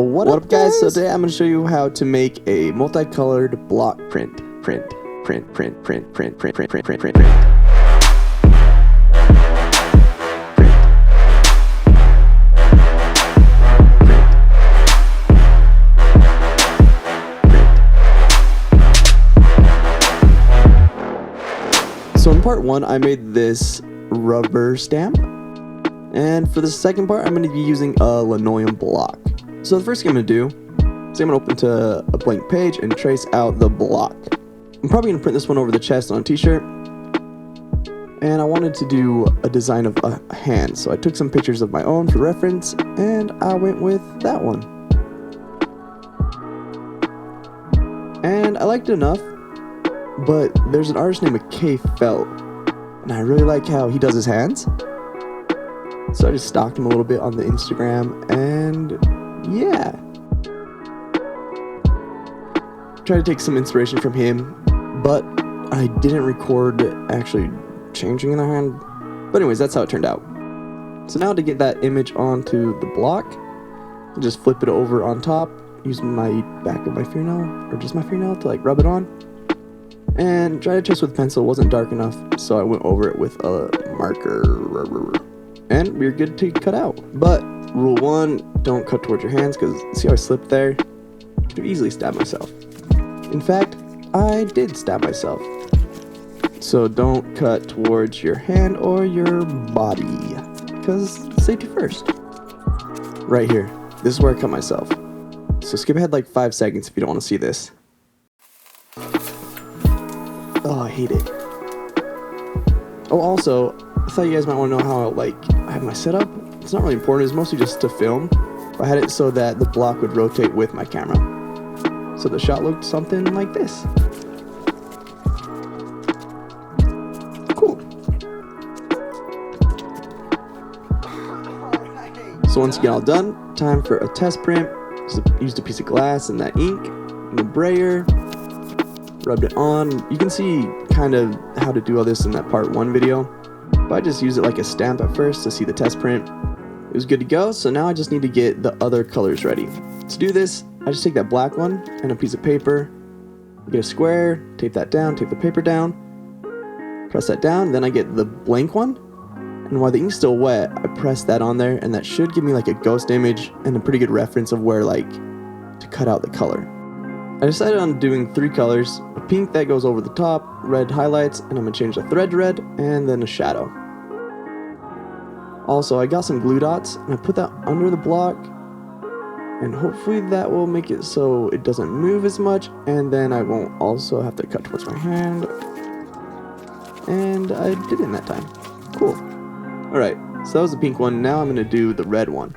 What up guys? So today I'm going to show you how to make a multicolored block print. So in part 1 I made this rubber stamp, and for the second part I'm going to be using a linoleum block. So the first thing I'm going to do is I'm going to open to a blank page and trace out the block. I'm probably going to print this one over the chest on a t-shirt, and I wanted to do a design of a hand, so I took some pictures of my own for reference and I went with that one. And I liked it enough, but there's an artist named K Felt, and I really like how he does his hands. So I just stalked him a little bit on the Instagram, and yeah, try to take some inspiration from him, but I didn't record actually changing in the hand. But anyways, that's how it turned out. So now to get that image onto the block, I just flip it over on top, use my back of my fingernail, or just my fingernail, to like rub it on, and try to trace with a pencil. It wasn't dark enough, so I went over it with a markererer, and we're good to cut out. But rule 1, don't cut towards your hands, because see how I slipped there? I could easily stab myself. In fact, I did stab myself. So don't cut towards your hand or your body, because safety first. Right here, this is where I cut myself. So skip ahead like 5 seconds if you don't want to see this. Oh, I hate it. Oh, also, I thought you guys might want to know how I have my setup. It's not really important, it's mostly just to film. I had it so that the block would rotate with my camera. So the shot looked something like this. Cool. So once you get all done, time for a test print. Used a piece of glass and that ink and the brayer. Rubbed it on. You can see kind of how to do all this in that part 1 video. But I just used it like a stamp at first to see the test print. It was good to go, so now I just need to get the other colors ready. To do this, I just take that black one and a piece of paper, get a square, tape that down, tape the paper down, press that down, then I get the blank one, and while the ink's still wet, I press that on there, and that should give me like a ghost image and a pretty good reference of where to cut out the color. I decided on doing 3 colors, a pink that goes over the top, red highlights, and I'm going to change the thread to red, and then a shadow. Also, I got some glue dots, and I put that under the block, and hopefully that will make it so it doesn't move as much, and then I won't also have to cut towards my hand. And I did it in that time. Cool. Alright, so that was the pink one. Now I'm going to do the red one.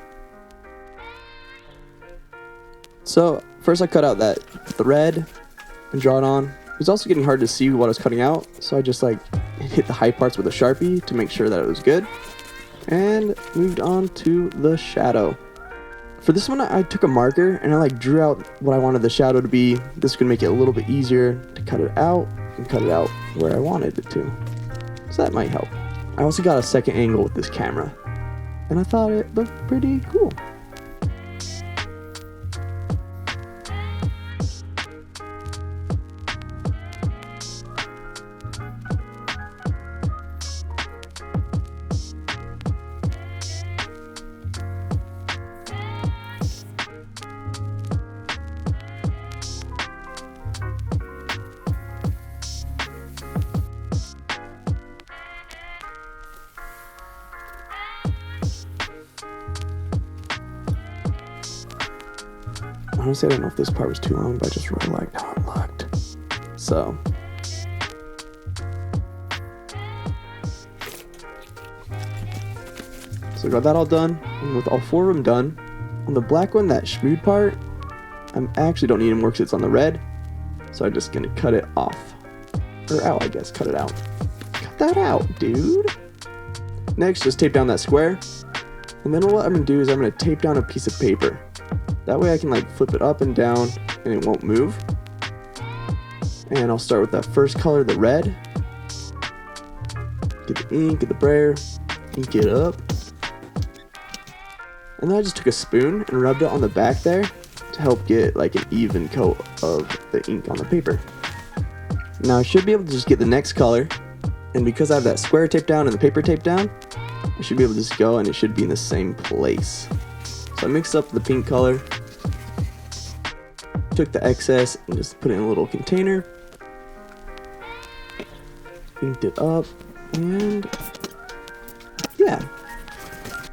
So first I cut out the red and draw it on. It was also getting hard to see what I was cutting out, so I just hit the high parts with a Sharpie to make sure that it was good, and moved on to the shadow. For this one I took a marker and I drew out what I wanted the shadow to be. This could make it a little bit easier to cut it out and cut it out where I wanted it to. So that might help. I also got a second angle with this camera, and I thought it looked pretty cool. Honestly, I don't know if this part was too long, but I just really liked how it looked. So I got that all done, and with all 4 of them done, on the black one, that Shmoxd part, I actually don't need anymore because it's on the red, so I'm just gonna cut it off. Or out, I guess. Cut it out. Cut that out, dude! Next, just tape down that square, and then what I'm gonna do is I'm gonna tape down a piece of paper. That way I can flip it up and down and it won't move. And I'll start with that first color, the red. Get the ink, get the brayer, ink it up. And then I just took a spoon and rubbed it on the back there to help get like an even coat of the ink on the paper. Now I should be able to just get the next color, and because I have that square tape down and the paper tape down, I should be able to just go and it should be in the same place. So I mixed up the pink color, took the excess and just put it in a little container, inked it up, and yeah,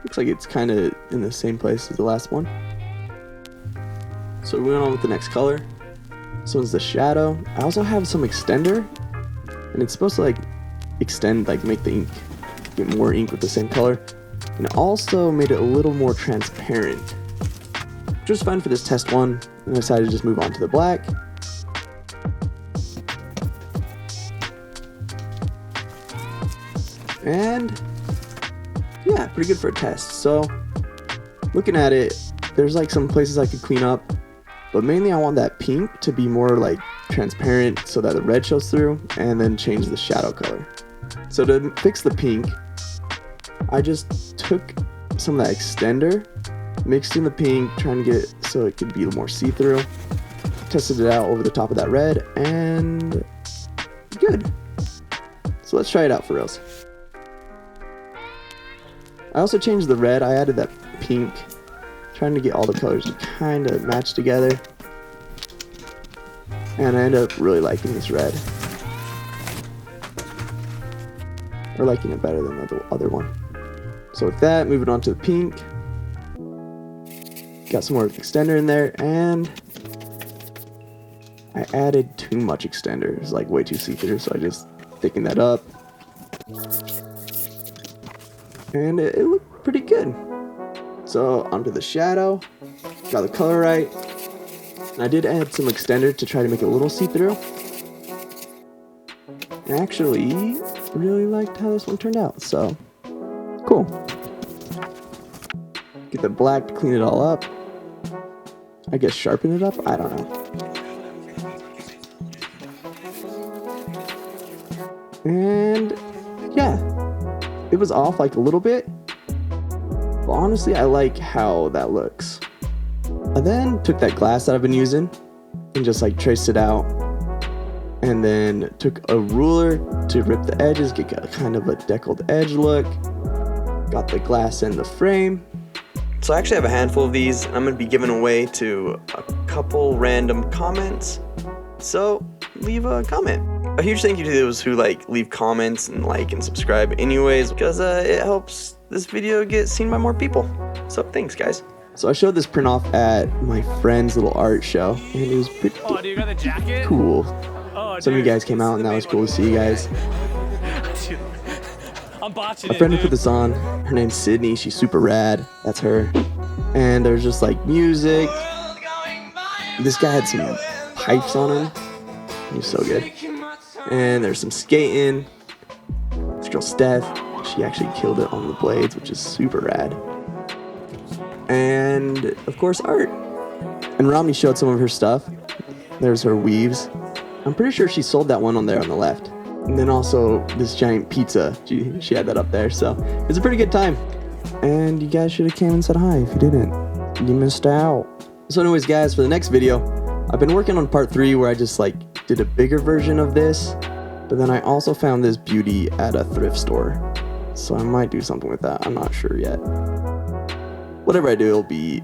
looks like it's kind of in the same place as the last one. So we went on with the next color. This one's the shadow. I also have some extender, and it's supposed to like extend, like make the ink, get more ink with the same color. And it also made it a little more transparent, which was fine for this test one. And I decided to just move on to the black. And yeah, pretty good for a test. So looking at it, there's like some places I could clean up, but mainly I want that pink to be more like transparent so that the red shows through, and then change the shadow color. So to fix the pink, I just took some of that extender, mixed in the pink, trying to get it so it could be a little more see-through. Tested it out over the top of that red, and good. So let's try it out for reals. I also changed the red. I added that pink, trying to get all the colors to kind of match together. And I ended up really liking this red. Or liking it better than the other one. So with that, moving on to the pink. Got some more extender in there, and I added too much extender. It's like way too see-through, so I just thickened that up. And it looked pretty good. So onto the shadow, got the color right. And I did add some extender to try to make it a little see-through. I actually really liked how this one turned out, so cool. Get the black to clean it all up. I guess sharpen it up? I don't know. And yeah, it was off like a little bit, but honestly I like how that looks. I then took that glass that I've been using and just like traced it out, and then took a ruler to rip the edges, get kind of a deckled edge look. Got the glass in the frame. So I actually have a handful of these, and I'm going to be giving away to a couple random comments. So leave a comment. A huge thank you to those who leave comments and like and subscribe anyways, because it helps this video get seen by more people. So thanks guys. So I showed this print off at my friend's little art show, and it was pretty dude, you got the jacket? Cool. Oh, Some of you guys came out, and that was cool to see you guys. I'm botching A friend who put this on, her name's Sydney, she's super rad, that's her. And there's just like music. This guy had some pipes on him, he was so good. And there's some skating. This girl Steph, she actually killed it on the blades, which is super rad. And of course art. And Romney showed some of her stuff. There's her weaves. I'm pretty sure she sold that one on there on the left. And then also this giant pizza, she had that up there, so it was a pretty good time. And you guys should have came and said hi. If you didn't, you missed out. So anyways guys, for the next video, I've been working on part 3 where I just did a bigger version of this, but then I also found this beauty at a thrift store, so I might do something with that. I'm not sure yet. Whatever I do, it'll be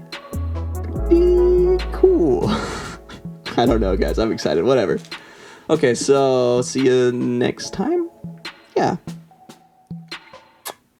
pretty cool. I don't know guys, I'm excited, whatever. Okay, so see you next time? Yeah.